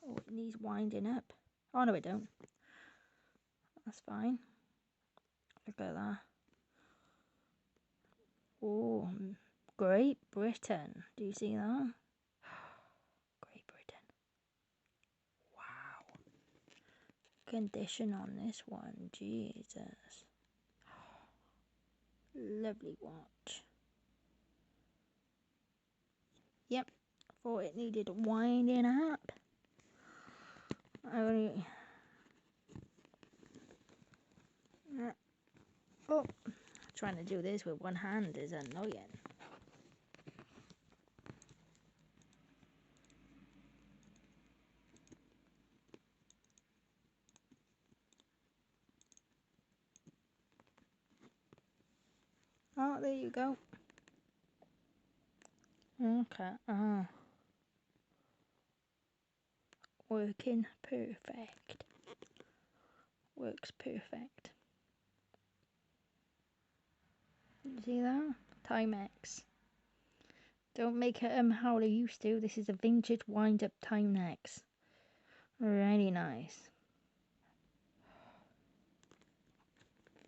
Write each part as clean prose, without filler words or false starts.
Oh, it needs winding up. Oh, no, it don't. That's fine. Look at that. Oh, Great Britain. Do you see that? Great Britain. Wow. Condition on this one. Jesus. Lovely watch. Yep. Thought it needed winding up. Oh, trying to do this with one hand is annoying. Oh, there you go. Okay. Working perfect. Works perfect. You see that? Timex. Don't make it how they used to. This is a vintage wind-up timex. Really nice.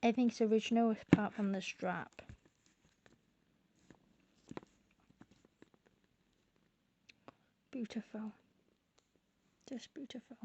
Everything's original apart from the strap. Beautiful. Just beautiful.